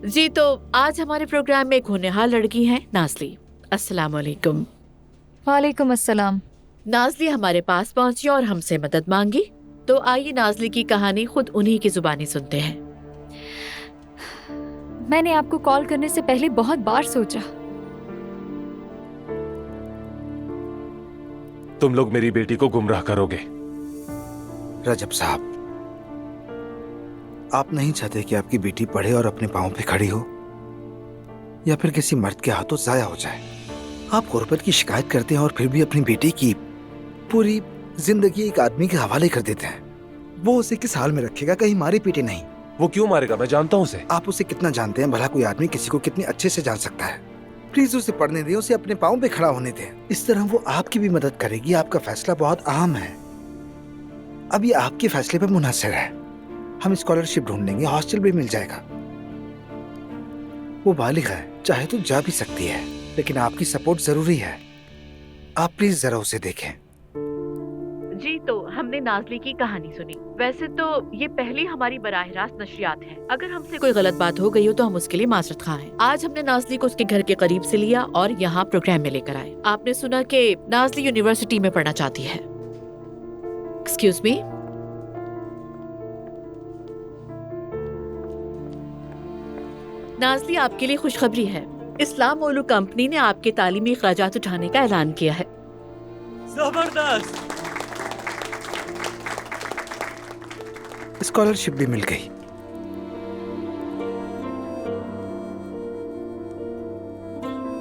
जी तो आज हमारे प्रोग्राम में एक होनहार लड़की है नाज़ली। अस्सलाम वालेकुम। वालेकुम अस्सलाम। नाज़ली हमारे पास पहुंची और हमसे मदद मांगी। तो आइए नाज़ली की कहानी खुद उन्हीं की जुबानी सुनते हैं। मैंने आपको कॉल करने से पहले बहुत बार सोचा। तुम लोग मेरी बेटी को गुमराह करोगे। रजब साहब, आप नहीं चाहते कि आपकी बेटी पढ़े और अपने पांव पे खड़ी हो, या फिर किसी मर्द के हाथों जाया हो जाए। आप गुर्बत की शिकायत करते हैं और फिर भी अपनी बेटी की पूरी जिंदगी एक आदमी के हवाले कर देते हैं। वो उसे किस हाल में रखेगा, कहीं मारे पीटे नहीं। वो क्यों मारेगा? मैं जानता हूँ उसे। आप उसे कितना जानते हैं? भला कोई आदमी किसी को कितने अच्छे से जान सकता है। प्लीज उसे पढ़ने दें, उसे अपने पाँव पे खड़ा होने दें। इस तरह वो आपकी भी मदद करेगी। आपका फैसला बहुत अहम है। अब ये आपके फैसले पर मुनहसर है। हम स्कॉलरशिप ढूंढेंगे, हॉस्टल भी मिल जाएगा। वो बालिग है, चाहे तो जा भी सकती है, लेकिन आपकी सपोर्ट जरूरी है। आप प्लीज जरा उसे देखें। जी तो हमने नाज़ली की कहानी सुनी। वैसे तो ये पहली हमारी बराह रास्त नशरियात है। अगर हमसे कोई गलत बात हो गई हो तो हम उसके लिए माजरत खा हैं। आज हमने नाज़ली को उसके घर के करीब से लिया और यहाँ प्रोग्राम में लेकर आए। आपने सुना कि नाज़ली यूनिवर्सिटी में पढ़ना चाहती है। एक्सक्यूज मी, नाज़ली आपके लिए खुशखबरी है। इस्लाम ओलू कंपनी ने आपके तालीमी खर्चात उठाने का ऐलान किया है। जबरदस्त। स्कॉलरशिप भी मिल गई।